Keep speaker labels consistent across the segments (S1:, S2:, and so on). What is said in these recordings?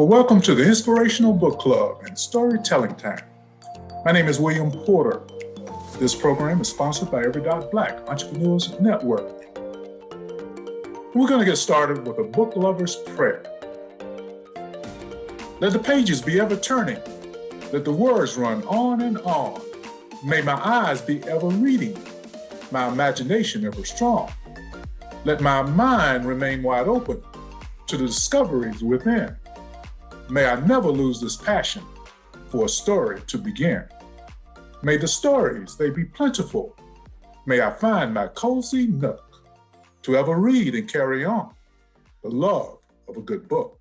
S1: Well, welcome to the Inspirational Book Club and Storytelling Time. My name is William Porter. This program is sponsored by Every Black Entrepreneurs Network. We're going to get started with a book lover's prayer. Let the pages be ever turning. Let the words run on and on. May my eyes be ever reading, my imagination ever strong. Let my mind remain wide open to the discoveries within. May I never lose this passion for a story to begin. May the stories, they be plentiful. May I find my cozy nook to ever read and carry on the love of a good book.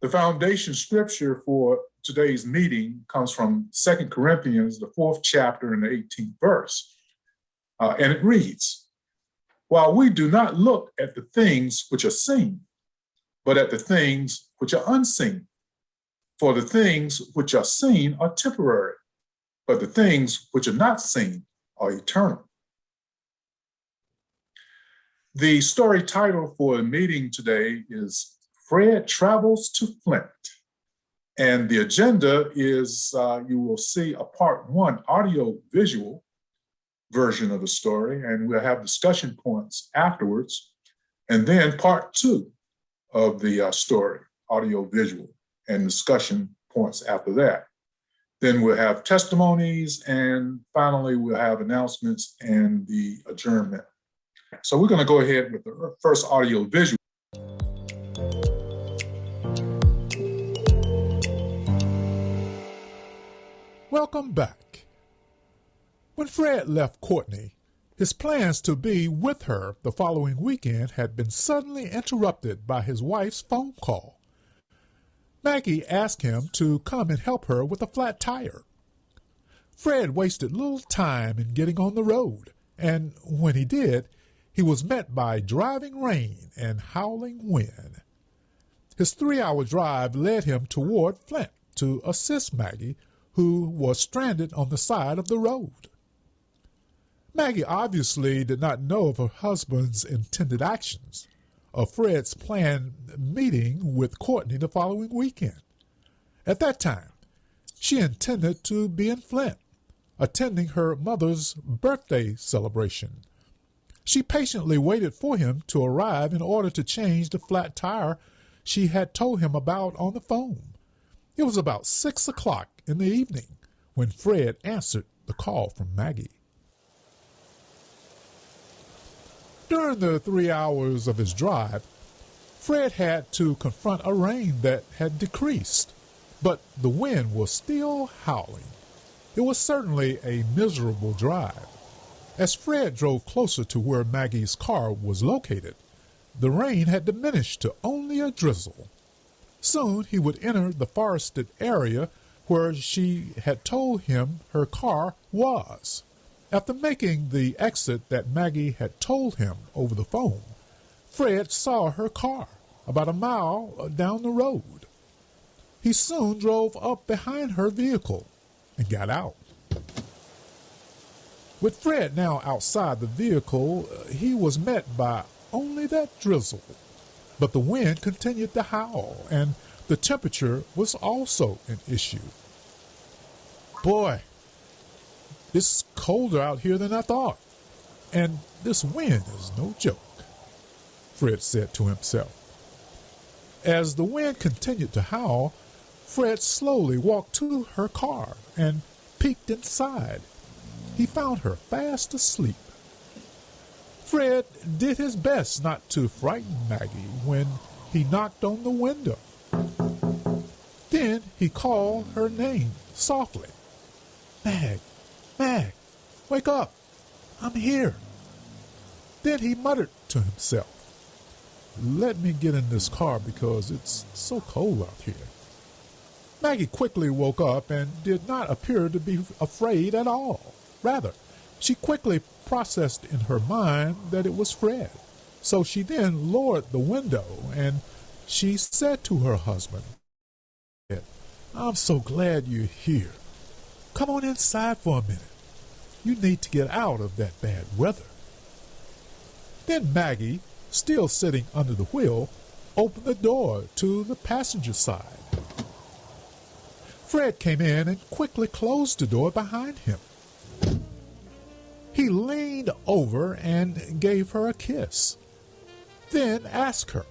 S1: The foundation scripture for today's meeting comes from 2 Corinthians, the 4th chapter and the 18th verse. And it reads, "While we do not look at the things which are seen, but at the things which are unseen. For the things which are seen are temporary, but the things which are not seen are eternal." The story title for the meeting today is Fred Travels to Flint. And the agenda is you will see a part 1 audio-visual version of the story, and we'll have discussion points afterwards. And then part 2 of the story, audio-visual, and discussion points after that. Then we'll have testimonies, and finally we'll have announcements and the adjournment. So we're going to go ahead with the first audio-visual.
S2: Welcome back. When Fred left Courtney, his plans to be with her the following weekend had been suddenly interrupted by his wife's phone call. Maggie asked him to come and help her with a flat tire. Fred wasted little time in getting on the road, and when he did, he was met by driving rain and howling wind. His 3-hour drive led him toward Flint to assist Maggie, who was stranded on the side of the road. Maggie obviously did not know of her husband's intended actions, of Fred's planned meeting with Courtney the following weekend. At that time, she intended to be in Flint, attending her mother's birthday celebration. She patiently waited for him to arrive in order to change the flat tire she had told him about on the phone. It was about 6 o'clock in the evening when Fred answered the call from Maggie. During the 3 hours of his drive, Fred had to confront a rain that had decreased, but the wind was still howling. It was certainly a miserable drive. As Fred drove closer to where Maggie's car was located, the rain had diminished to only a drizzle. Soon he would enter the forested area where she had told him her car was. After making the exit that Maggie had told him over the phone, Fred saw her car about a mile down the road. He soon drove up behind her vehicle and got out. With Fred now outside the vehicle, he was met by only that drizzle. But the wind continued to howl, and the temperature was also an issue. "Boy, it's colder out here than I thought, and this wind is no joke," Fred said to himself. As the wind continued to howl, Fred slowly walked to her car and peeked inside. He found her fast asleep. Fred did his best not to frighten Maggie when he knocked on the window. Then he called her name softly. "Mag, Mag, wake up, I'm here." Then he muttered to himself, "Let me get in this car because it's so cold out here." Maggie quickly woke up and did not appear to be afraid at all. Rather, she quickly processed in her mind that it was Fred. So she then lowered the window and she said to her husband, "I'm so glad you're here. Come on inside for a minute. You need to get out of that bad weather." Then Maggie, still sitting under the wheel, opened the door to the passenger side. Fred came in and quickly closed the door behind him. He leaned over and gave her a kiss, then asked her,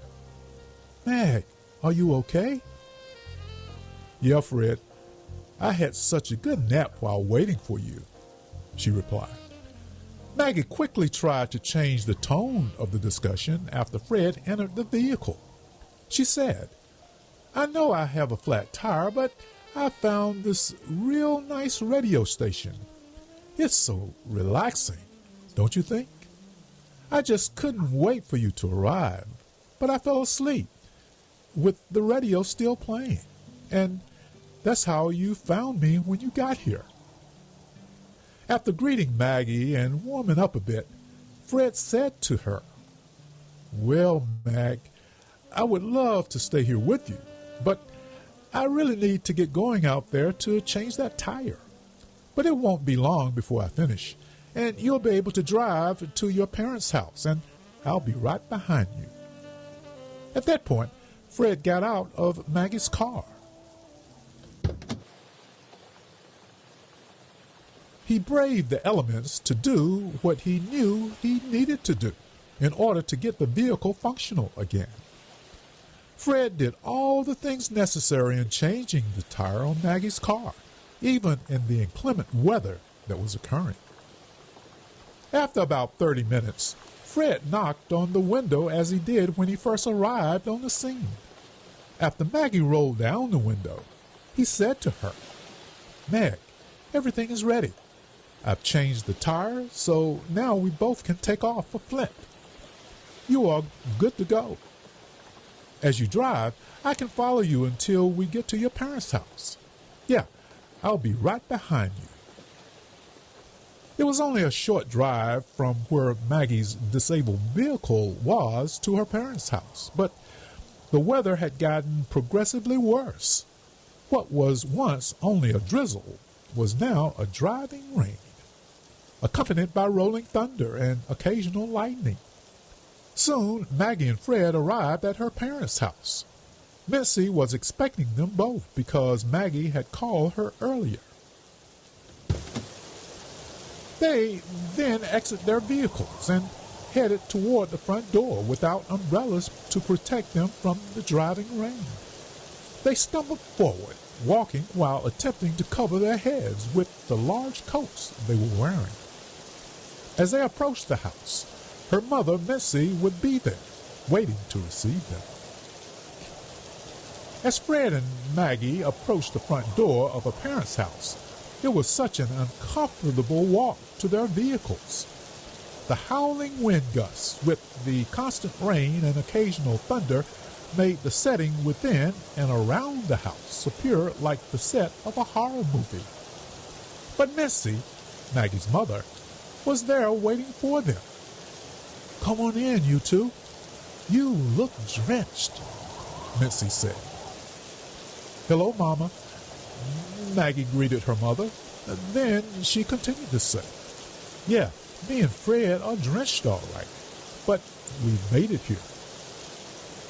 S2: "Mag, are you okay?" "Yeah, Fred. I had such a good nap while waiting for you," she replied. Maggie quickly tried to change the tone of the discussion after Fred entered the vehicle. She said, "I know I have a flat tire, but I found this real nice radio station. It's so relaxing, don't you think? I just couldn't wait for you to arrive, but I fell asleep with the radio still playing, and that's how you found me when you got here." After greeting Maggie and warming up a bit, Fred said to her, "Well, Mag, I would love to stay here with you, but I really need to get going out there to change that tire. But it won't be long before I finish, and you'll be able to drive to your parents' house, and I'll be right behind you." At that point, Fred got out of Maggie's car. He braved the elements to do what he knew he needed to do in order to get the vehicle functional again. Fred did all the things necessary in changing the tire on Maggie's car, even in the inclement weather that was occurring. After about 30 minutes, Fred knocked on the window as he did when he first arrived on the scene. After Maggie rolled down the window, he said to her, "Meg, everything is ready. I've changed the tire, so now we both can take off for Flint. You are good to go. As you drive, I can follow you until we get to your parents' house. Yeah, I'll be right behind you." It was only a short drive from where Maggie's disabled vehicle was to her parents' house, but the weather had gotten progressively worse. What was once only a drizzle was now a driving rain, accompanied by rolling thunder and occasional lightning. Soon, Maggie and Fred arrived at her parents' house. Missy was expecting them both because Maggie had called her earlier. They then exited their vehicles and headed toward the front door without umbrellas to protect them from the driving rain. They stumbled forward, walking while attempting to cover their heads with the large coats they were wearing. As they approached the house, her mother, Missy, would be there, waiting to receive them. As Fred and Maggie approached the front door of her parents' house, it was such an uncomfortable walk to their vehicles. The howling wind gusts, with the constant rain and occasional thunder, made the setting within and around the house appear like the set of a horror movie. But Missy, Maggie's mother, was there waiting for them. "Come on in, you two. You look drenched," Missy said. "Hello, Mama," Maggie greeted her mother. Then she continued to say, "Yeah, me and Fred are drenched all right, but we've made it here."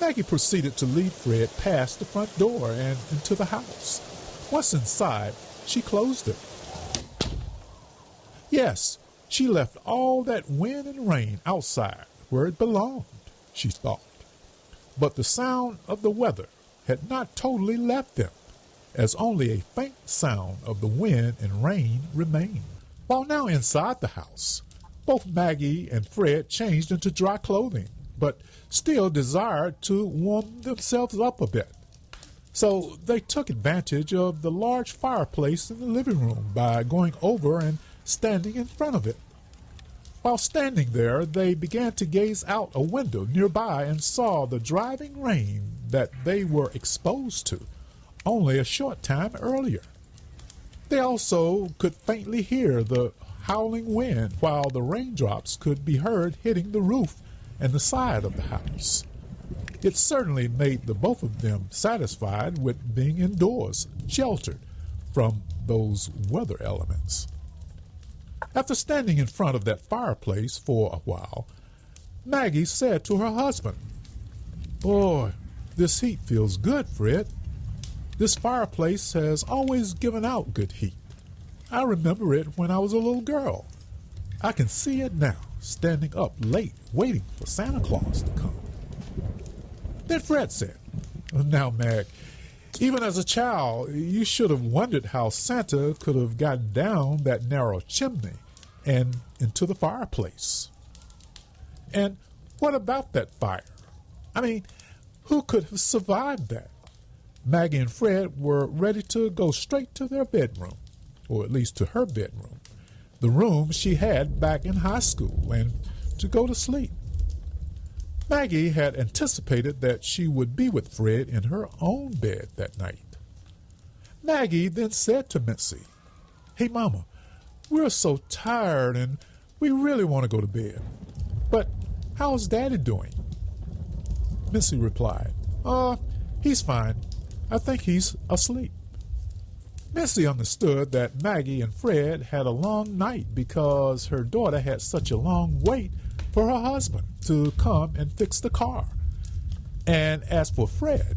S2: Maggie proceeded to lead Fred past the front door and into the house. Once inside, she closed it. Yes, she left all that wind and rain outside where it belonged, she thought. But the sound of the weather had not totally left them, as only a faint sound of the wind and rain remained. While now inside the house, both Maggie and Fred changed into dry clothing, but still desired to warm themselves up a bit. So they took advantage of the large fireplace in the living room by going over and standing in front of it. While standing there, they began to gaze out a window nearby and saw the driving rain that they were exposed to only a short time earlier. They also could faintly hear the howling wind, while the raindrops could be heard hitting the roof and the side of the house. It certainly made the both of them satisfied with being indoors, sheltered from those weather elements. After standing in front of that fireplace for a while, Maggie said to her husband, "Boy, This heat feels good, Fred. This fireplace has always given out good heat. I remember it when I was a little girl. I can see it now, standing up late, waiting for Santa Claus to come. Then Fred said, "Now, Mag, even as a child, you should have wondered how Santa could have gotten down that narrow chimney and into the fireplace. And what about that fire? I mean, who could have survived that?" Maggie and Fred were ready to go straight to their bedroom, or at least to her bedroom, the room she had back in high school, and to go to sleep. Maggie had anticipated that she would be with Fred in her own bed that night. Maggie then said to Mitzi, "Hey, Mama, we're so tired and we really want to go to bed. But how's Daddy doing?" Missy replied, He's fine. I think he's asleep." Missy understood that Maggie and Fred had a long night because her daughter had such a long wait for her husband to come and fix the car. And as for Fred,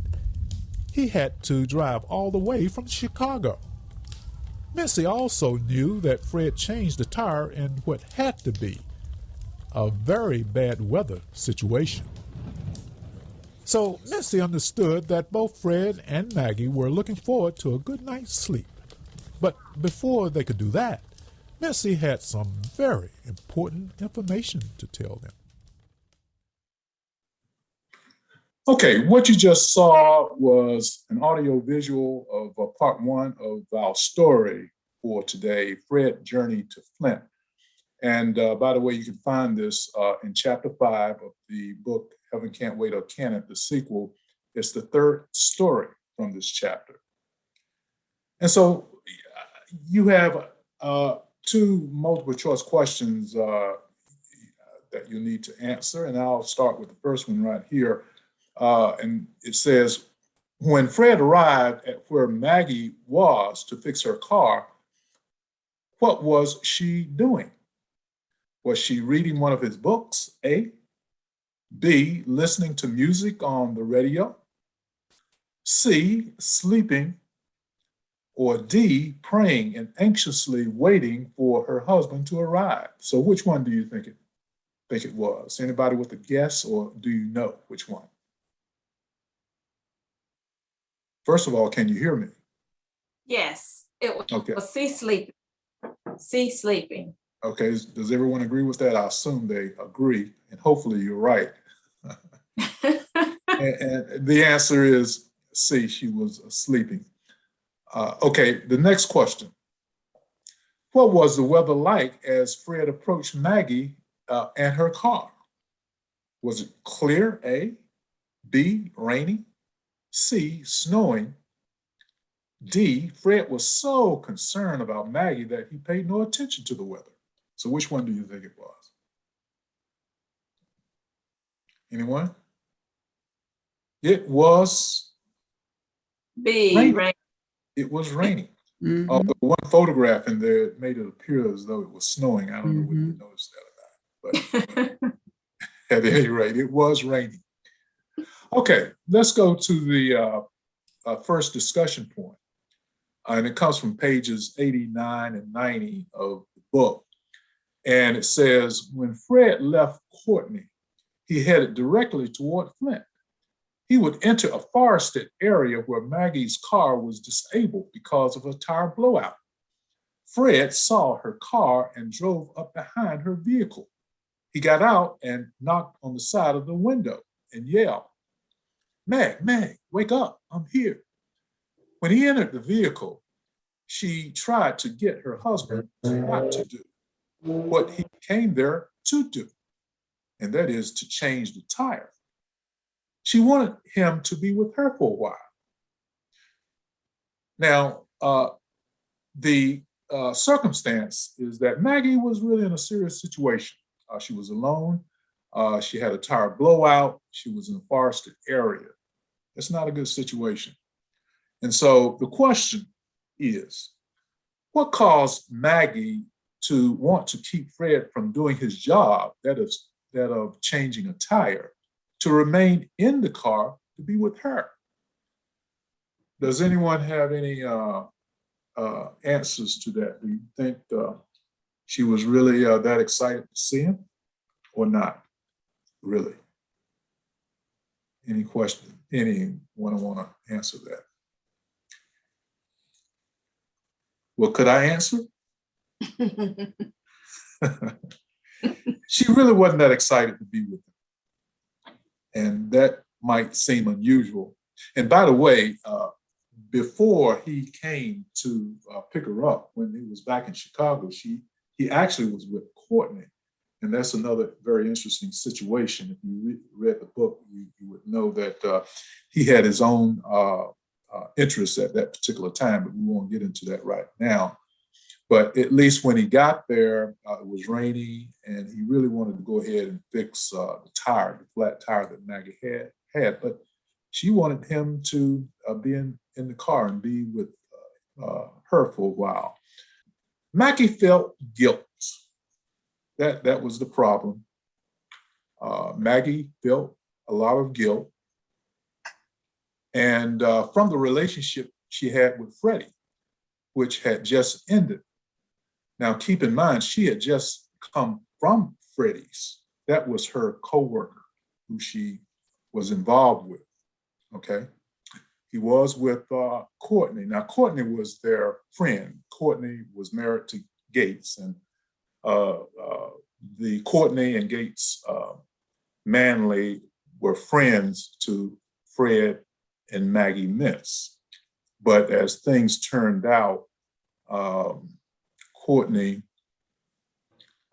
S2: he had to drive all the way from Chicago. Missy also knew that Fred changed the tire in what had to be a very bad weather situation. So Missy understood that both Fred and Maggie were looking forward to a good night's sleep. But before they could do that, Missy had some very important information to tell them.
S1: Okay, what you just saw was an audio visual of part one of our story for today, Fred Journey to Flint. And by the way, you can find this in chapter 5 of the book, Heaven Can't Wait or Can It, the sequel. It's the third story from this chapter. And so you have two multiple choice questions that you need to answer. And I'll start with the first one right here. And it says, when Fred arrived at where Maggie was to fix her car, what was she doing? Was she reading one of his books, A? B, listening to music on the radio? C, sleeping? Or D, praying and anxiously waiting for her husband to arrive? So which one do you think it was? Anybody with a guess, or do you know which one? First of all, can you hear me?
S3: Yes, it was,
S1: Okay.
S3: C, sleeping. C, sleeping.
S1: Okay, does everyone agree with that? I assume they agree, and hopefully you're right. and the answer is C, she was sleeping. Okay, the next question. What was the weather like as Fred approached Maggie and her car? Was it clear, A? B, rainy? C, snowing? D, Fred was so concerned about Maggie that he paid no attention to the weather. So which one do you think it was? Anyone? It was
S3: B,
S1: rainy. It was raining.
S4: Mm-hmm.
S1: Although one photograph in there made it appear as though it was snowing. I don't know whether you noticed that or not. But at any rate, it was raining. Okay, let's go to the first discussion point. And it comes from pages 89 and 90 of the book. And it says, when Fred left Courtney, he headed directly toward Flint. He would enter a forested area where Maggie's car was disabled because of a tire blowout. Fred saw her car and drove up behind her vehicle. He got out and knocked on the side of the window and yelled, Mag, wake up, I'm here." When he entered the vehicle, she tried to get her husband not to do what he came there to do, and that is to change the tire. She wanted him to be with her for a while. Now, the circumstance is that Maggie was really in a serious situation. She was alone. She had a tire blowout. She was in a forested area. It's not a good situation. And so the question is, what caused Maggie to want to keep Fred from doing his job, that of changing a tire, to remain in the car to be with her. Does anyone have any answers to that? Do you think she was really that excited to see him or not really? Any question? Anyone want to answer that? Well, could I answer? She really wasn't that excited to be with him. And that might seem unusual. And by the way, before he came to pick her up when he was back in Chicago, he actually was with Courtney. And that's another very interesting situation. If you read the book, you would know that he had his own interests at that particular time, but we won't get into that right now. But at least when he got there, it was rainy, and he really wanted to go ahead and fix the flat tire that Maggie had. But she wanted him to be in the car and be with her for a while. Maggie felt guilt. That was the problem. Maggie felt a lot of guilt. And from the relationship she had with Freddie, which had just ended. Now, keep in mind, she had just come from Freddie's. That was her coworker who she was involved with, okay? He was with Courtney. Now, Courtney was their friend. Courtney was married to Gates, and the Courtney and Gates Manley were friends to Fred and Maggie Mintz. But as things turned out, Courtney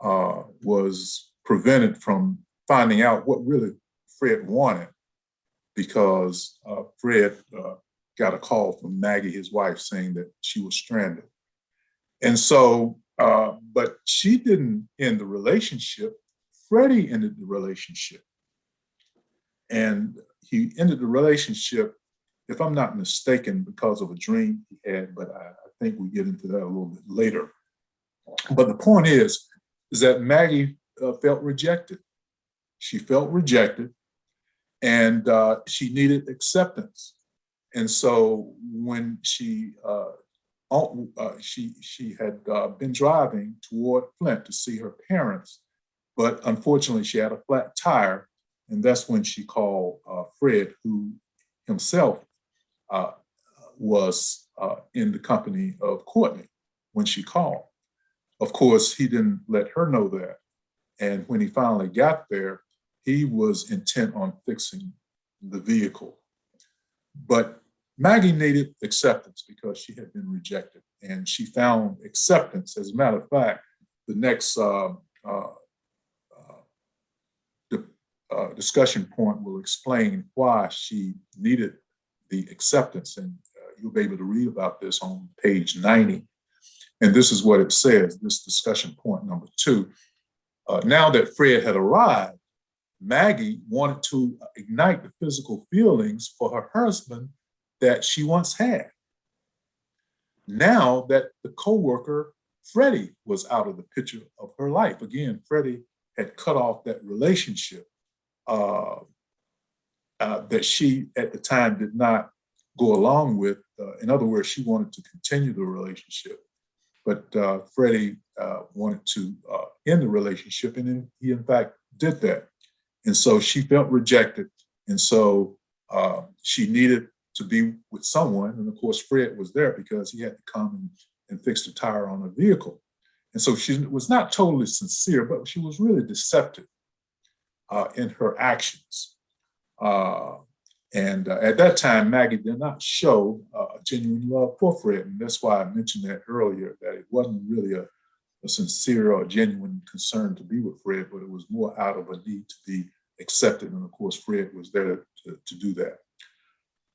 S1: was prevented from finding out what really Fred wanted because Fred got a call from Maggie, his wife, saying that she was stranded. And so, but she didn't end the relationship. Freddie ended the relationship. And he ended the relationship, if I'm not mistaken, because of a dream he had, but I think we get into that a little bit later. But the point is that Maggie felt rejected. She felt rejected, and she needed acceptance. And so when she had been driving toward Flint to see her parents, but unfortunately she had a flat tire, and that's when she called Fred, who himself was in the company of Courtney when she called. Of course, he didn't let her know that. And when he finally got there, he was intent on fixing the vehicle. But Maggie needed acceptance because she had been rejected, and she found acceptance. As a matter of fact, the next discussion point will explain why she needed the acceptance, and you'll be able to read about this on page 90. And this is what it says, this discussion point number 2. Now that Fred had arrived, Maggie wanted to ignite the physical feelings for her husband that she once had. Now that the coworker, Freddie, was out of the picture of her life. Again, Freddie had cut off that relationship that she, at the time, did not go along with. In other words, she wanted to continue the relationship. But Freddie wanted to end the relationship, and he, in fact, did that. And so she felt rejected. And so she needed to be with someone. And of course, Fred was there because he had to come and fix the tire on her vehicle. And so she was not totally sincere, but she was really deceptive in her actions. And at that time, Maggie did not show a genuine love for Fred. And that's why I mentioned that earlier, that it wasn't really a sincere or genuine concern to be with Fred, but it was more out of a need to be accepted. And of course, Fred was there to do that.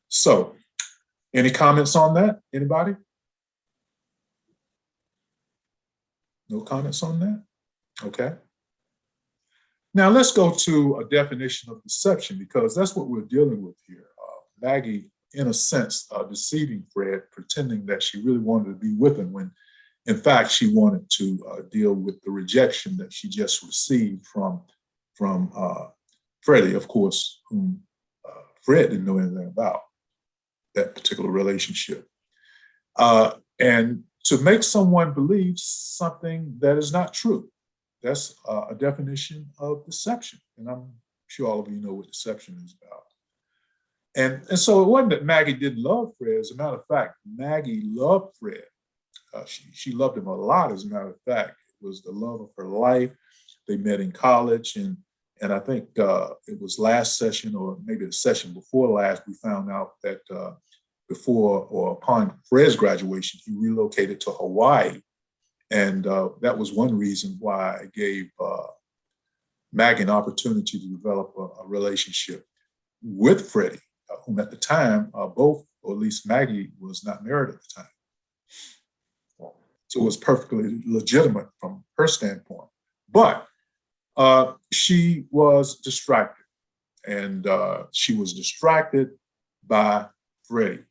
S1: So, any comments on that? Anybody? No comments on that? Okay. Now let's go to a definition of deception, because that's what we're dealing with here. Maggie, in a sense, deceiving Fred, pretending that she really wanted to be with him when, in fact, she wanted to deal with the rejection that she just received from Freddie, of course, whom Fred didn't know anything about that particular relationship. And to make someone believe something that is not true, that's a definition of deception. And I'm sure all of you know what deception is about. And so it wasn't that Maggie didn't love Fred. As a matter of fact, Maggie loved Fred. She loved him a lot, as a matter of fact. It was the love of her life. They met in college, and I think it was last session, or maybe the session before last, we found out that before or upon Fred's graduation, he relocated to Hawaii. And that was one reason why I gave Maggie an opportunity to develop a relationship with Freddie, whom at the time, both, or at least Maggie, was not married at the time. So it was perfectly legitimate from her standpoint. But she was distracted, and she was distracted by Freddie.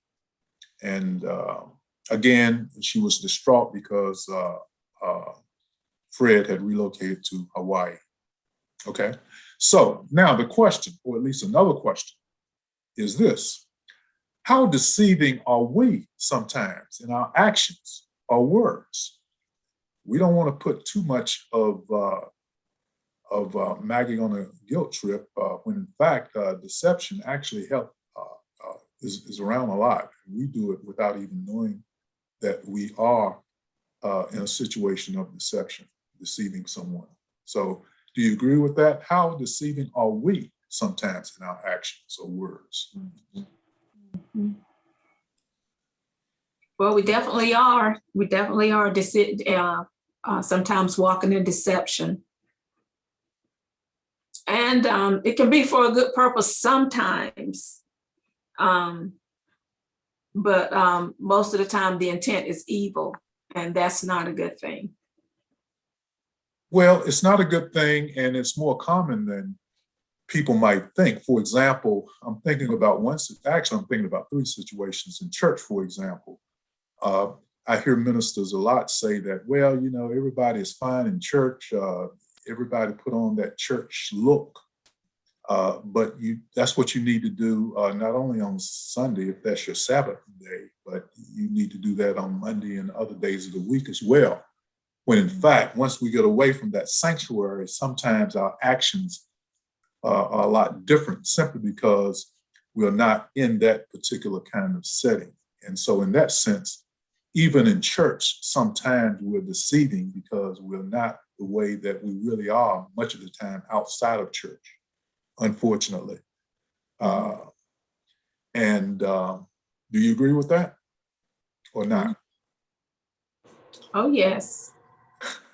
S1: And again, she was distraught because Fred had relocated to Hawaii. Okay, so now the question, or at least another question, is this: how deceiving are we sometimes in our actions or words? We don't want to put too much of Maggie on a guilt trip, when in fact deception actually is around a lot. We do it without even knowing that we are in a situation of deception, deceiving someone. So do you agree with that? How deceiving are we sometimes in our actions or words?
S3: Mm-hmm. Well, we definitely are. We definitely are sometimes walking in deception. And it can be for a good purpose sometimes. But most of the time the intent is evil, and that's not a good thing.
S1: Well, it's not a good thing, and it's more common than people might think. For example, I'm thinking about three situations in church, for example. I hear ministers a lot say that, well, you know, everybody is fine in church. Everybody put on that church look. But that's what you need to do, not only on Sunday, if that's your Sabbath day, but you need to do that on Monday and other days of the week as well. When in fact, once we get away from that sanctuary, sometimes our actions are a lot different, simply because we're not in that particular kind of setting. And so in that sense, even in church, sometimes we're deceiving because we're not the way that we really are much of the time outside of church, unfortunately. Do you agree with that or not?
S3: Oh, yes.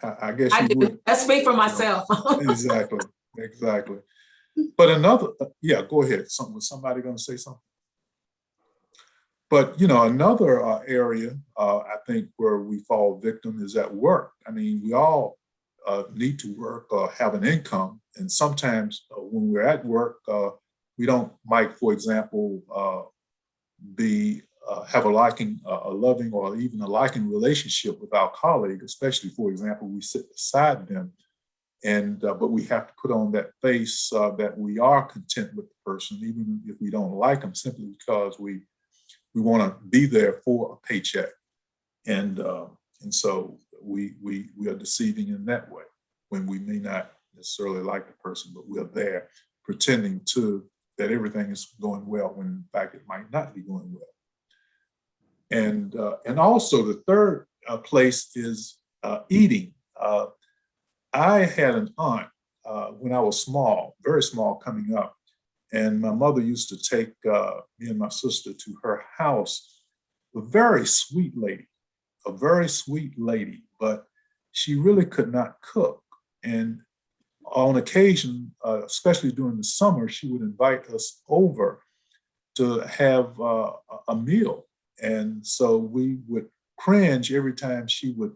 S1: I guess
S3: I
S1: you
S3: do.
S1: would.
S3: I speak for myself.
S1: Exactly. But another, yeah, go ahead. Was somebody going to say something? But, you know, another area, I think, where we fall victim is at work. I mean, we all need to work or have an income. And sometimes when we're at work, we might, for example, have a loving or even a liking relationship with our colleague, especially, for example, we sit beside them. But we have to put on that face that we are content with the person, even if we don't like them, simply because we want to be there for a paycheck. And so we are deceiving in that way, when we may not necessarily like the person, but we're there pretending that everything is going well, when in fact it might not be going well. And also the third place is eating. I had an aunt when I was small, very small, coming up, and my mother used to take me and my sister to her house. A very sweet lady, but she really could not cook. And on occasion, especially during the summer, she would invite us over to have a meal. And so we would cringe every time she would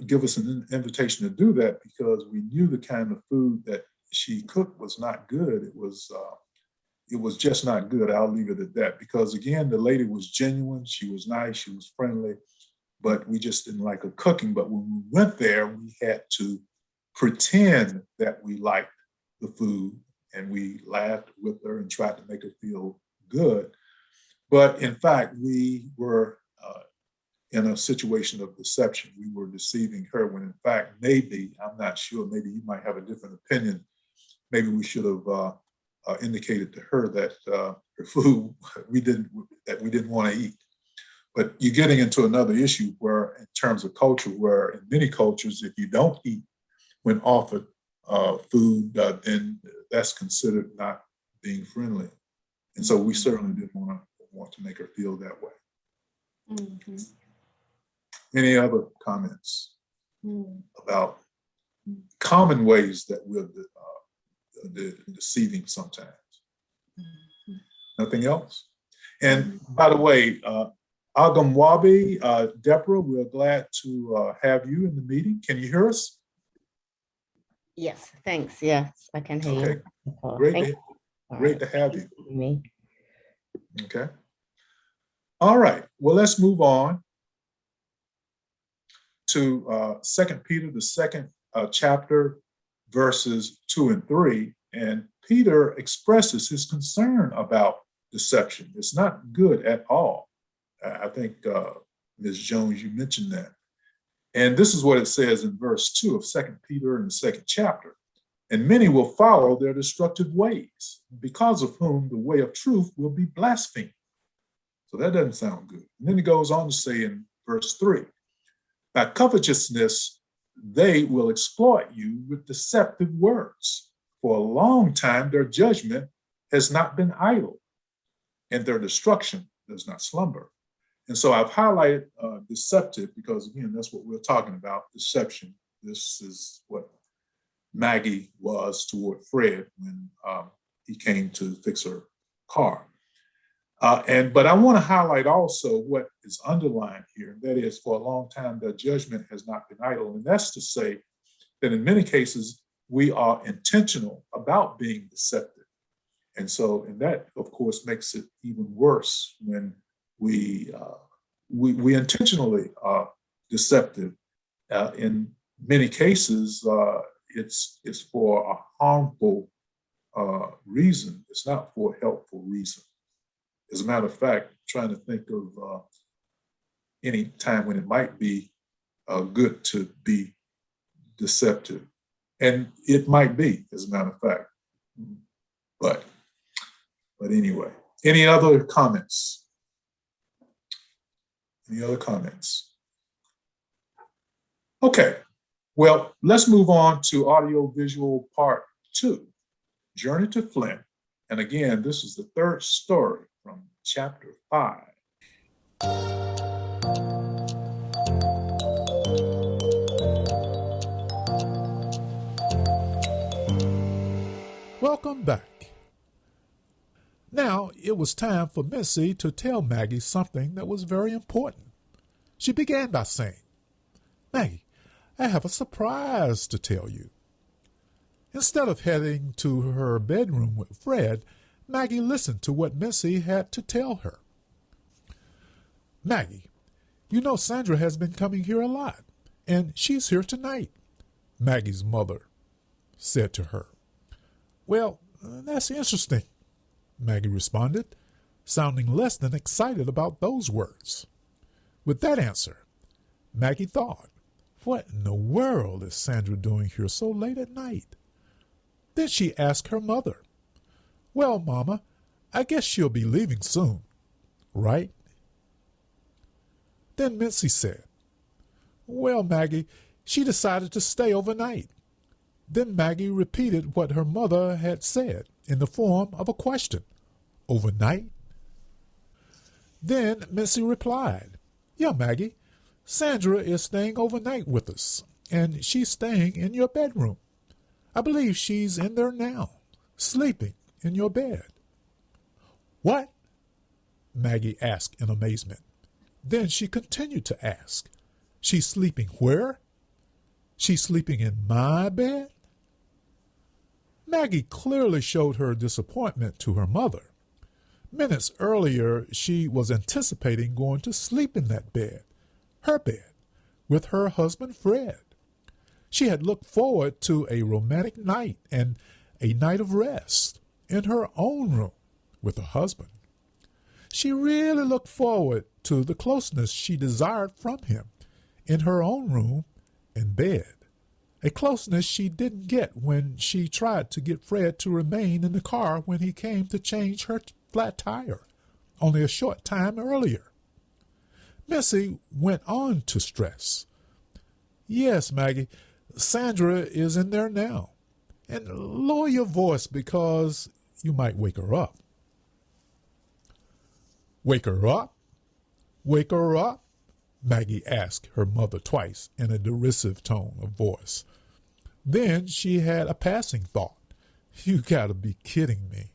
S1: give us an invitation to do that, because we knew the kind of food that she cooked was not good. It was just not good. I'll leave it at that, because again, the lady was genuine. She was nice. She was friendly, but we just didn't like her cooking. But when we went there, we had to pretend that we liked the food and we laughed with her and tried to make her feel good. But in fact, we were in a situation of deception. We were deceiving her when in fact, maybe, I'm not sure, maybe you might have a different opinion. Maybe we should have indicated to her that her food we didn't want to eat. But you're getting into another issue where, in terms of culture, where in many cultures, if you don't eat when offered food, then that's considered not being friendly. And so we certainly didn't want to make her feel that way.
S3: Mm-hmm.
S1: Any other comments about common ways that we're deceiving sometimes? Nothing else? And by the way, Agamwabi, Deborah, we're glad to have you in the meeting. Can you hear us?
S4: Yes, thanks. Yes, I can hear you.
S1: Great to have you.
S4: Me.
S1: Okay. All right. Well, let's move on to 2 Peter, the second chapter, verses 2 and 3. And Peter expresses his concern about deception. It's not good at all. I think, Ms. Jones, you mentioned that. And this is what it says in verse 2 of 2 Peter in the second chapter. And many will follow their destructive ways, because of whom the way of truth will be blasphemed. So that doesn't sound good. And then he goes on to say in verse 3, by covetousness, they will exploit you with deceptive words. For a long time, their judgment has not been idle, and their destruction does not slumber. And so I've highlighted deceptive because, again, that's what we're talking about, deception. This is what Maggie was toward Fred when he came to fix her car. But I want to highlight also what is underlined here. That is, for a long time, the judgment has not been idle. And that's to say that in many cases, we are intentional about being deceptive. And so, and that, of course, makes it even worse when we intentionally are deceptive. In many cases, it's for a harmful reason. It's not for a helpful reason. As a matter of fact, trying to think of any time when it might be good to be deceptive. And it might be, as a matter of fact. But anyway, any other comments? Any other comments? Okay, well, let's move on to audio-visual part 2, Journey to Flint. And again, this is the third story from chapter 5.
S2: Welcome back. Now it was time for Missy to tell Maggie something that was very important. She began by saying, Maggie, I have a surprise to tell you. Instead of heading to her bedroom with Fred, Maggie listened to what Missy had to tell her. Maggie, you know Sandra has been coming here a lot, and she's here tonight, Maggie's mother said to her. Well, that's interesting, Maggie responded, sounding less than excited about those words. With that answer, Maggie thought, what in the world is Sandra doing here so late at night? Then she asked her mother, well, Mama, I guess she'll be leaving soon, right? Then Missy said, well, Maggie, she decided to stay overnight. Then Maggie repeated what her mother had said in the form of a question. Overnight? Then Missy replied, yeah, Maggie, Sandra is staying overnight with us, and she's staying in your bedroom. I believe she's in there now, sleeping in your bed. What? Maggie asked in amazement. Then she continued to ask, she's sleeping where? She's sleeping in my bed? Maggie clearly showed her disappointment to her mother. Minutes earlier, she was anticipating going to sleep in that bed, her bed, with her husband Fred. She had looked forward to a romantic night and a night of rest in her own room with her husband. She really looked forward to the closeness she desired from him in her own room and bed, a closeness she didn't get when she tried to get Fred to remain in the car when he came to change her flat tire only a short time earlier. Missy went on to stress, "Yes, Maggie, Sandra is in there now. And lower your voice because you might wake her up." "Wake her up? Wake her up?" Maggie asked her mother twice in a derisive tone of voice. Then she had a passing thought. "You gotta be kidding me."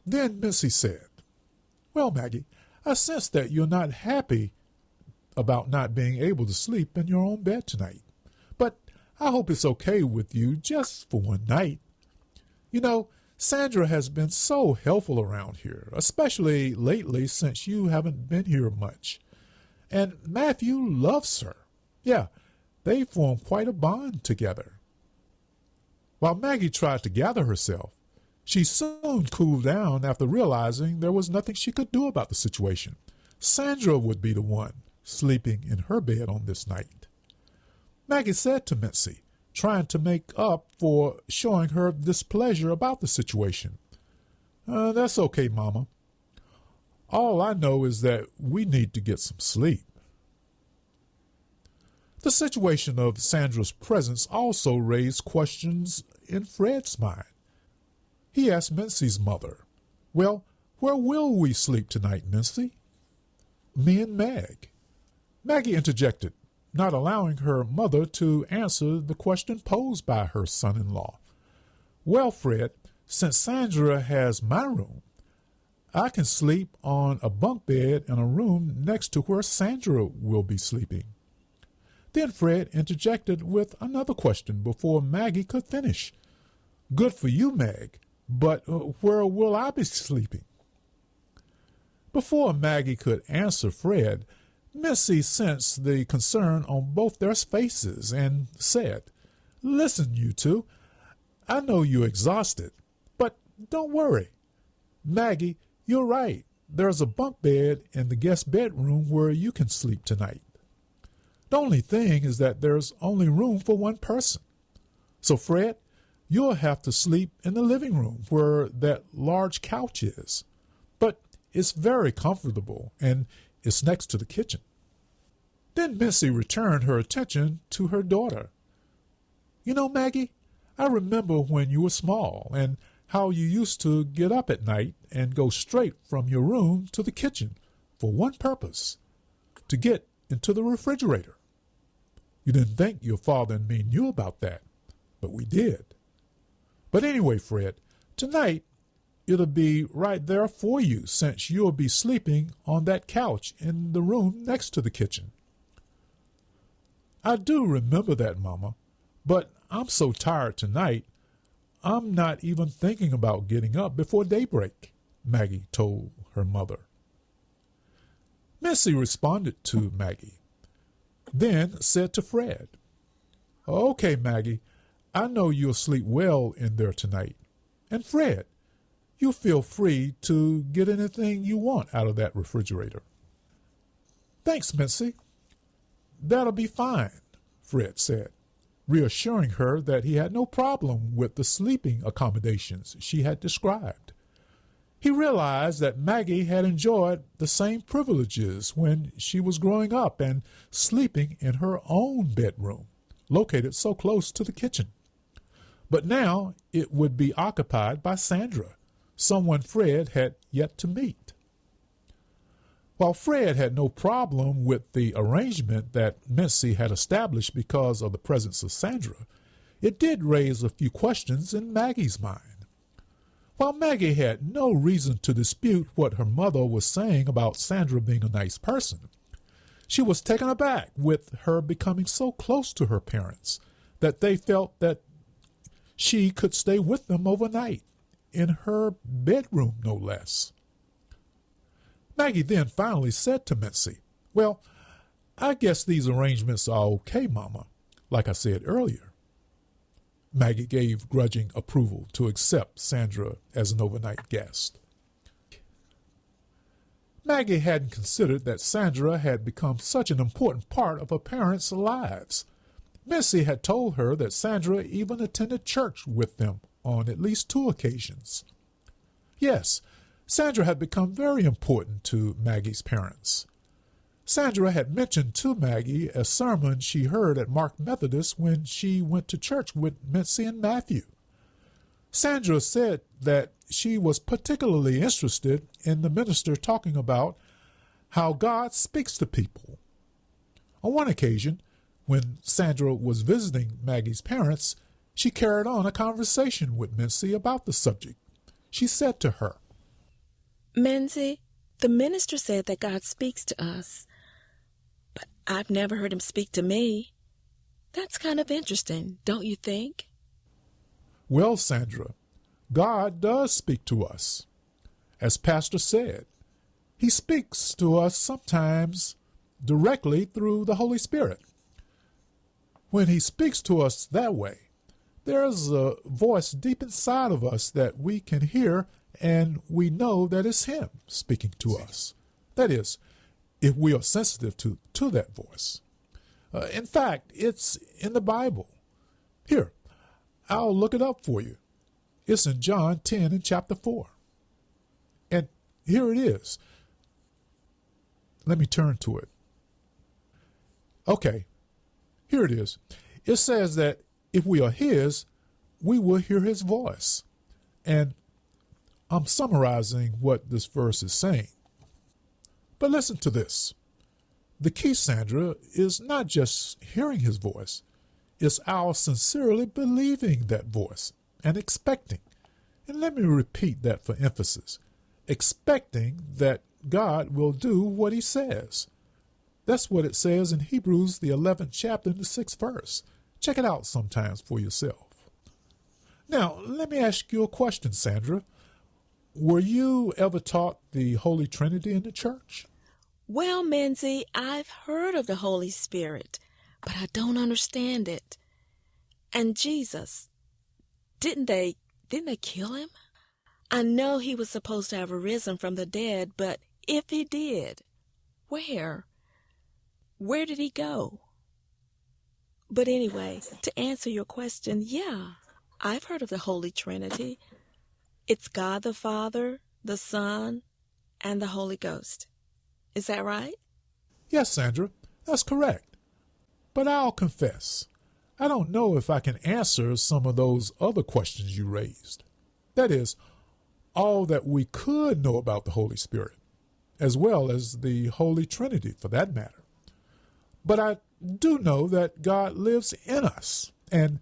S2: Then Missy said, "Well, Maggie, I sense that you're not happy about not being able to sleep in your own bed tonight. But I hope it's okay with you just for one night. You know, Sandra has been so helpful around here, especially lately since you haven't been here much. And Matthew loves her. Yeah, they form quite a bond together." While Maggie tried to gather herself, she soon cooled down after realizing there was nothing she could do about the situation. Sandra would be the one sleeping in her bed on this night. Maggie said to Mitzi, trying to make up for showing her displeasure about the situation, "That's okay, Mama. All I know is that we need to get some sleep." The situation of Sandra's presence also raised questions in Fred's mind. He asked Mincy's mother, "Well, where will we sleep tonight, Mincy?" "Me and Meg." Maggie interjected, not allowing her mother to answer the question posed by her son-in-law. "Well, Fred, since Sandra has my room, I can sleep on a bunk bed in a room next to where Sandra will be sleeping." Then Fred interjected with another question before Maggie could finish. "Good for you, Meg, but where will I be sleeping?" Before Maggie could answer Fred, Missy sensed the concern on both their faces and said, "Listen, you two, I know you're exhausted, but don't worry. Maggie, you're right. There's a bunk bed in the guest bedroom where you can sleep tonight. The only thing is that there's only room for one person. So, Fred, you'll have to sleep in the living room where that large couch is. But it's very comfortable, and it's next to the kitchen." Then Missy returned her attention to her daughter. "You know, Maggie, I remember when you were small and how you used to get up at night and go straight from your room to the kitchen for one purpose, to get into the refrigerator. You didn't think your father and me knew about that, but we did. But anyway, Fred, tonight it'll be right there for you since you'll be sleeping on that couch in the room next to the kitchen." "I do remember that, Mama, but I'm so tired tonight, I'm not even thinking about getting up before daybreak," Maggie told her mother. Missy responded to Maggie, then said to Fred, "Okay, Maggie, I know you'll sleep well in there tonight. And Fred, you feel free to get anything you want out of that refrigerator." "Thanks, Missy. That'll be fine," Fred said, reassuring her that he had no problem with the sleeping accommodations she had described. He realized that Maggie had enjoyed the same privileges when she was growing up and sleeping in her own bedroom, located so close to the kitchen. But now it would be occupied by Sandra, someone Fred had yet to meet. While Fred had no problem with the arrangement that Missy had established because of the presence of Sandra, it did raise a few questions in Maggie's mind. While Maggie had no reason to dispute what her mother was saying about Sandra being a nice person, she was taken aback with her becoming so close to her parents that they felt that she could stay with them overnight, in her bedroom no less. Maggie then finally said to Missy, "Well, I guess these arrangements are okay, Mama, like I said earlier." Maggie gave grudging approval to accept Sandra as an overnight guest. Maggie hadn't considered that Sandra had become such an important part of her parents' lives. Missy had told her that Sandra even attended church with them on at least 2 occasions. Yes, Sandra had become very important to Maggie's parents. Sandra had mentioned to Maggie a sermon she heard at Mark Methodist when she went to church with Missy and Matthew. Sandra said that she was particularly interested in the minister talking about how God speaks to people. On one occasion, when Sandra was visiting Maggie's parents, she carried on a conversation with Missy about the subject. She said to her,
S5: "Menzie, the minister said that God speaks to us, but I've never heard him speak to me. That's kind of interesting, don't you think?"
S2: "Well, Sandra, God does speak to us. As Pastor said, he speaks to us sometimes directly through the Holy Spirit. When he speaks to us that way, there's a voice deep inside of us that we can hear, and we know that it's him speaking to us. That is, if we are sensitive to that voice. In fact, it's in the Bible. Here, I'll look it up for you. It's in John 10 and chapter 4. And here it is. Let me turn to it. Okay, here it is. It says that if we are his, we will hear his voice. And I'm summarizing what this verse is saying. But listen to this. The key, Sandra, is not just hearing his voice. It's our sincerely believing that voice and expecting. And let me repeat that for emphasis. Expecting that God will do what he says. That's what it says in Hebrews, the 11th chapter, and the 6th verse. Check it out sometimes for yourself. Now, let me ask you a question, Sandra. Were you ever taught the Holy Trinity in the church?
S5: Well, Menzie, I've heard of the Holy Spirit, but I don't understand it. And Jesus, didn't they kill him? I know he was supposed to have arisen from the dead, but if he did, where? Where did he go? But anyway, to answer your question, yeah, I've heard of the Holy Trinity. It's God the Father, the Son, and the Holy Ghost. Is that right?
S2: Yes, Sandra, that's correct. But I'll confess, I don't know if I can answer some of those other questions you raised. That is, all that we could know about the Holy Spirit, as well as the Holy Trinity for that matter. But I do know that God lives in us, and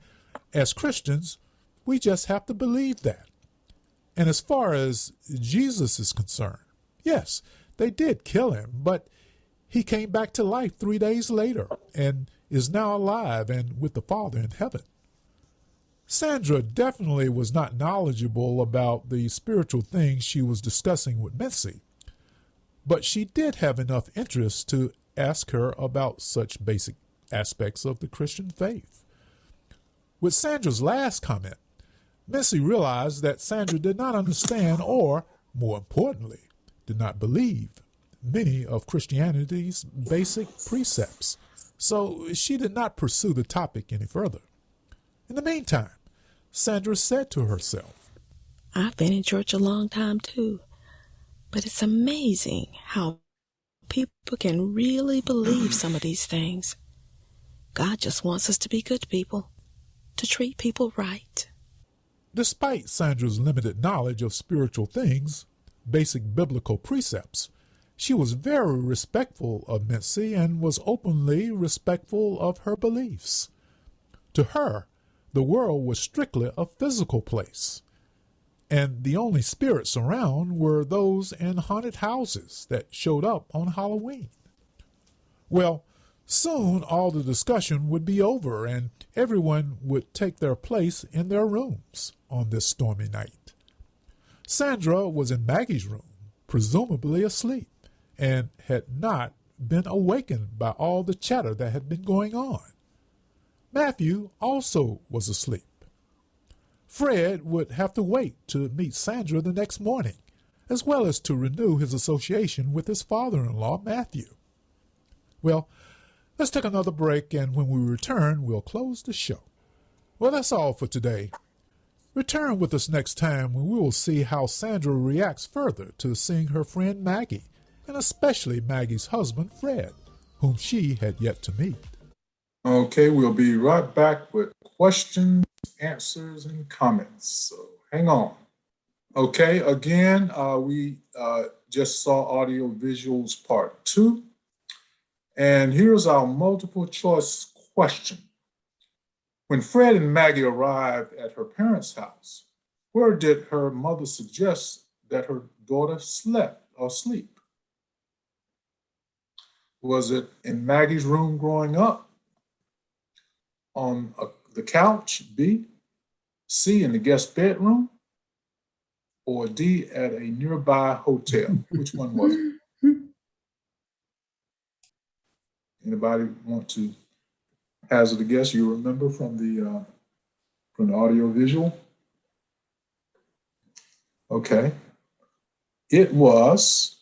S2: as Christians, we just have to believe that. And as far as Jesus is concerned, yes, they did kill him, but he came back to life 3 days later and is now alive and with the Father in heaven. Sandra definitely was not knowledgeable about the spiritual things she was discussing with Missy, but she did have enough interest to ask her about such basic aspects of the Christian faith. With Sandra's last comment, Missy realized that Sandra did not understand or, more importantly, did not believe many of Christianity's basic precepts, so she did not pursue the topic any further. In the meantime, Sandra said to herself,
S5: I've been in church a long time too, but it's amazing how people can really believe some of these things. God just wants us to be good people, to treat people right.
S2: Despite Sandra's limited knowledge of spiritual things, basic biblical precepts, she was very respectful of Missy and was openly respectful of her beliefs. To her, the world was strictly a physical place, and the only spirits around were those in haunted houses that showed up on Halloween. Well, soon all the discussion would be over and everyone would take their place in their rooms on this stormy night. Sandra was in Maggie's room, presumably asleep, and had not been awakened by all the chatter that had been going on. Matthew also was asleep, Fred would have to wait to meet Sandra the next morning, as well as to renew his association with his father-in-law, Matthew. Well, let's take another break, and when we return, we'll close the show. Well, that's all for today. Return with us next time when we will see how Sandra reacts further to seeing her friend Maggie, and especially Maggie's husband, Fred, whom she had yet to meet.
S1: Okay, we'll be right back with questions, answers, and comments. So hang on. Okay, again, we just saw audio visuals part 2. And here's our multiple choice question. When Fred and Maggie arrived at her parents' house, where did her mother suggest that her daughter slept or sleep? Was it in Maggie's room growing up? On the couch, B? C, in the guest bedroom? Or D, at a nearby hotel? Which one was it? Anybody want to hazard a guess? You remember from the audio visual? Okay. It was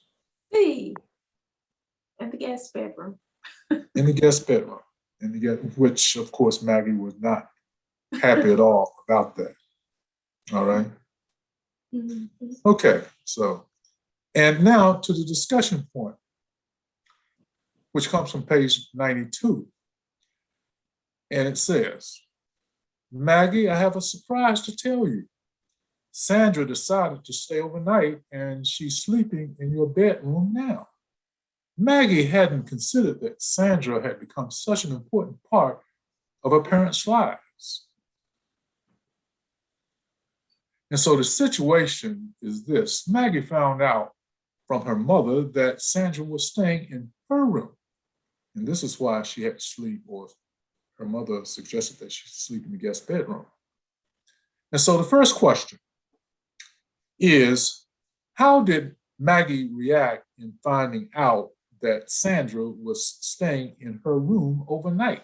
S3: C, in the guest bedroom.
S1: in the guest bedroom, which of course Maggie was not happy at all about that. All right.
S3: Mm-hmm.
S1: Okay. So, and now to the discussion point, which comes from page 92. And it says, Maggie, I have a surprise to tell you. Sandra decided to stay overnight and she's sleeping in your bedroom now. Maggie hadn't considered that Sandra had become such an important part of her parents' lives. And so the situation is this. Maggie found out from her mother that Sandra was staying in her room. And this is why she had to sleep, or her mother suggested that she sleep in the guest bedroom. And so the first question is, how did Maggie react in finding out that Sandra was staying in her room overnight?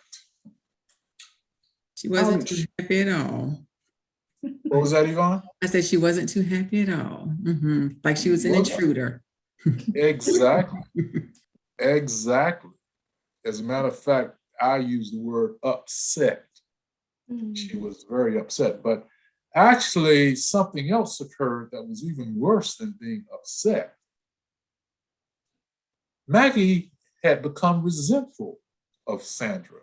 S6: She wasn't too happy at all.
S1: What was that, Yvonne?
S6: I said she wasn't too happy at all. Mm-hmm. Like she was an intruder.
S1: Exactly. Exactly. As a matter of fact, I use the word upset. She was very upset. But actually, something else occurred that was even worse than being upset. Maggie had become resentful of Sandra.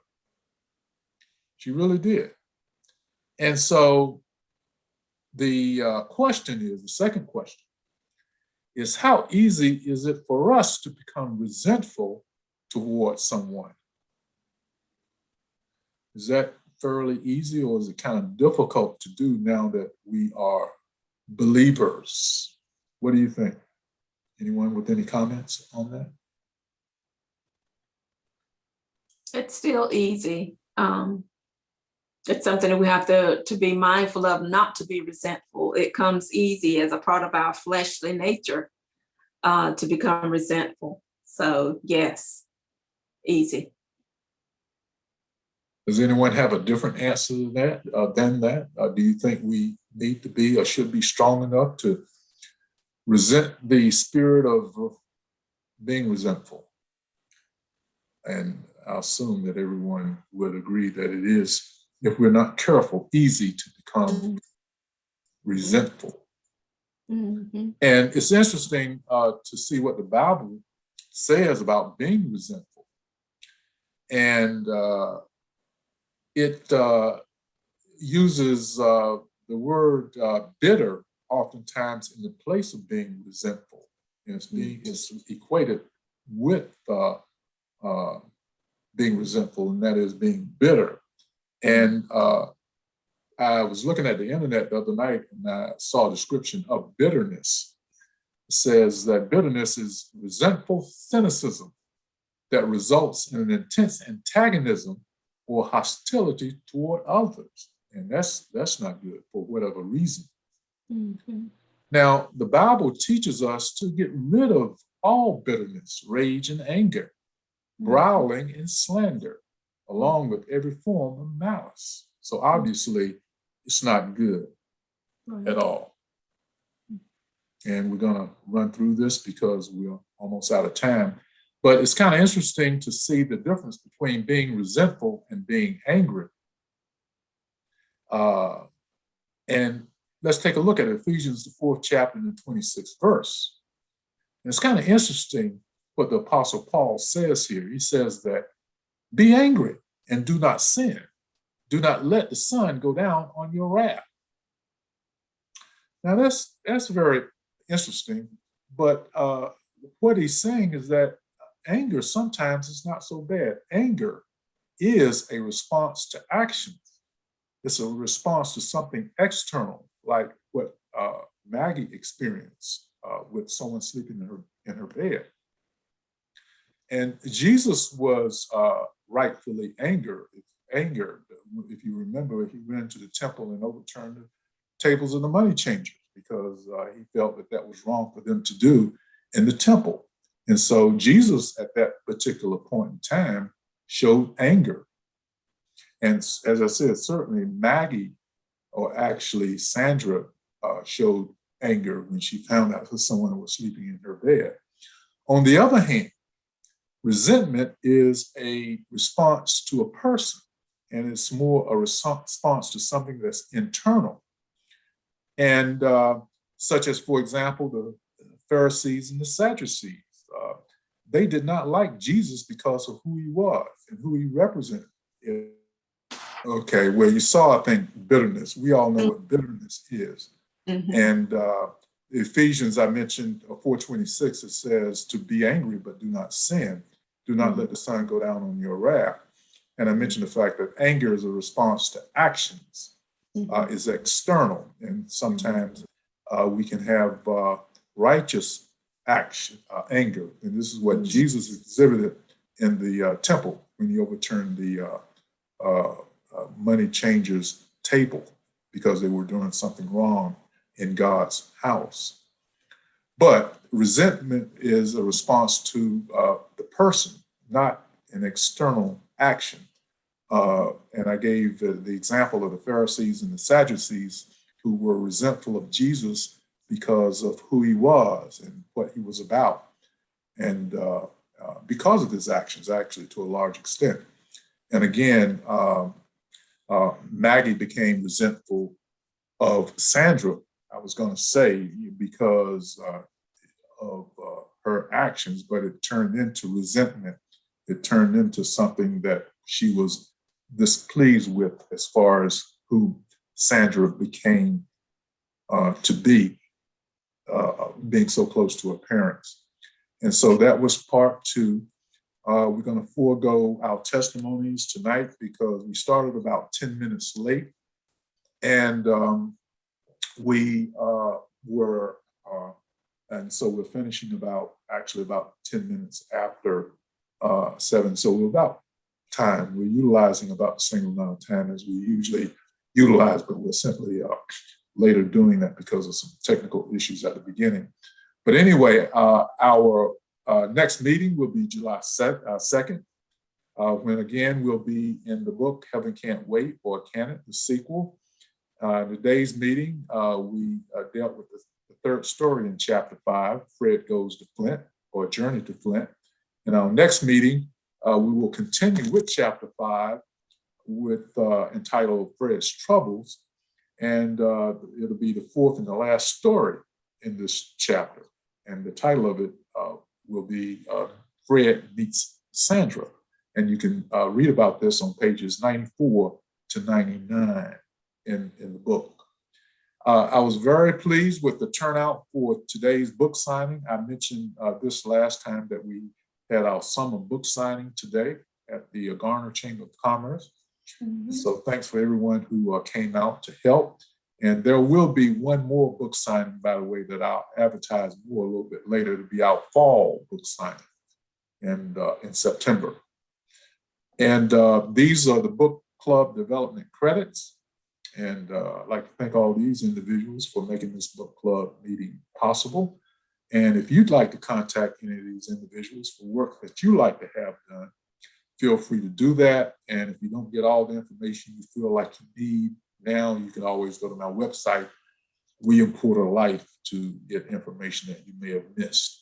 S1: She really did. And so the second question is, how easy is it for us to become resentful towards someone? Is that fairly easy, or is it kind of difficult to do now that we are believers? What do you think? Anyone with any comments on that?
S3: It's still easy. It's something that we have to be mindful of, not to be resentful. It comes easy as a part of our fleshly nature to become resentful. So yes, easy.
S1: Does anyone have a different answer to that, than that? Do you think we need to be or should be strong enough to resent the spirit of being resentful? And I assume that everyone would agree that it is, if we're not careful, easy to become resentful. Mm-hmm. And it's interesting to see what the Bible says about being resentful. And it uses the word bitter oftentimes in the place of being resentful. And it's equated with being resentful, and that is being bitter. And I was looking at the internet the other night and I saw a description of bitterness. It says that bitterness is resentful cynicism that results in an intense antagonism or hostility toward others. And that's not good for whatever reason. Mm-hmm. Now, the Bible teaches us to get rid of all bitterness, rage, and anger, growling and slander, along with every form of malice. So obviously, it's not good. at all. And we're going to run through this because we're almost out of time. But it's kind of interesting to see the difference between being resentful and being angry. And let's take a look at Ephesians, the 4th chapter and the 26th verse. And it's kind of interesting what the Apostle Paul says here. He says that, be angry and do not sin. Do not let the sun go down on your wrath. Now that's very interesting, but what he's saying is that anger sometimes is not so bad. Anger is a response to action. It's a response to something external, like what Maggie experienced with someone sleeping in her bed. And Jesus was rightfully angered. If you remember, he went into the temple and overturned the tables of the money changers because he felt that was wrong for them to do in the temple. And so Jesus, at that particular point in time, showed anger. And as I said, certainly Maggie, or actually Sandra, showed anger when she found out that someone was sleeping in her bed. On the other hand, resentment is a response to a person, and it's more a response to something that's internal. And such as, for example, the Pharisees and the Sadducees, they did not like Jesus because of who he was and who he represented. Okay, well, you saw, I think, bitterness. We all know what bitterness is. Mm-hmm. And Ephesians, I mentioned 4:26, it says to be angry, but do not sin. Do not let the sun go down on your wrath. And I mentioned the fact that anger is a response to actions, is external. And sometimes we can have righteous action, anger. And this is what Jesus exhibited in the temple when he overturned the money changers' table because they were doing something wrong in God's house. But resentment is a response to the person, not an external action. And I gave the example of the Pharisees and the Sadducees who were resentful of Jesus because of who he was and what he was about. And because of his actions, actually, to a large extent. And again, Maggie became resentful of Sandra, I was going to say, because of her actions, but it turned into resentment. It turned into something that she was displeased with as far as who Sandra became to be, being so close to her parents. And so that was part 2. We're going to forego our testimonies tonight because we started about 10 minutes late. And and so we're finishing about 10 minutes after 7. So we're about time. We're utilizing about the same amount of time as we usually utilize, but we're simply later doing that because of some technical issues at the beginning. But anyway, our next meeting will be July 2nd, when again we'll be in the book Heaven Can't Wait, or Can It, the sequel. Today's meeting, we dealt with the 3rd story in chapter 5, Fred Goes to Flint, or Journey to Flint. In our next meeting, we will continue with chapter 5 with entitled Fred's Troubles, and it'll be the 4th and the last story in this chapter. And the title of it will be Fred Meets Sandra. And you can read about this on pages 94 to 99 in the book. I was very pleased with the turnout for today's book signing. I mentioned this last time that we had our summer book signing today at the Garner Chamber of Commerce. Mm-hmm. So thanks for everyone who came out to help. And there will be one more book signing, by the way, that I'll advertise more a little bit later. To be our fall book signing in September. And these are the book club development credits. And I'd like to thank all these individuals for making this book club meeting possible. And if you'd like to contact any of these individuals for work that you like to have done, feel free to do that. And if you don't get all the information you feel like you need now, you can always go to my website William Porter Life to get information that you may have missed.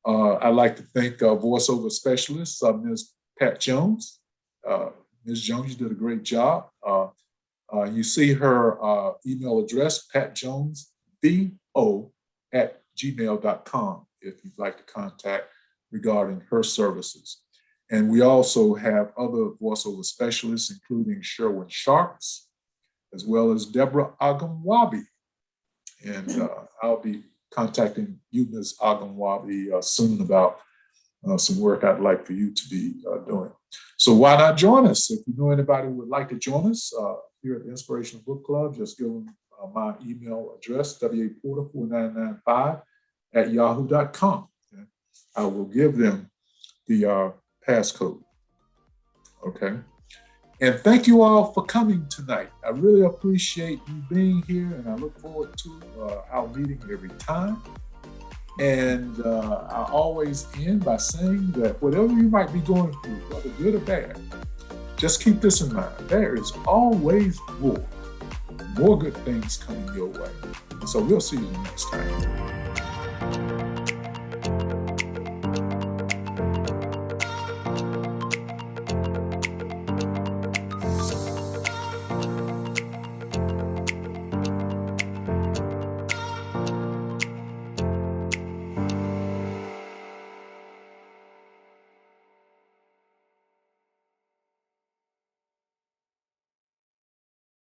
S1: I'd like to thank voiceover specialist, Ms. Pat Jones. Ms. Jones, you did a great job. You see her email address, patjonesvo@gmail.com, if you'd like to contact regarding her services. And we also have other voiceover specialists, including Sherwin Sharps, as well as Deborah Agamwabi. And I'll be contacting you, Ms. Agamwabi, soon about some work I'd like for you to be doing. So why not join us? If you know anybody who would like to join us here at the Inspirational Book Club, just give them my email address, waporter4995@yahoo.com. Okay? I will give them the passcode. Okay. And thank you all for coming tonight. I really appreciate you being here, and I look forward to our meeting every time. And I always end by saying that whatever you might be going through, whether good or bad, just keep this in mind. There is always more good things coming your way. So we'll see you next time.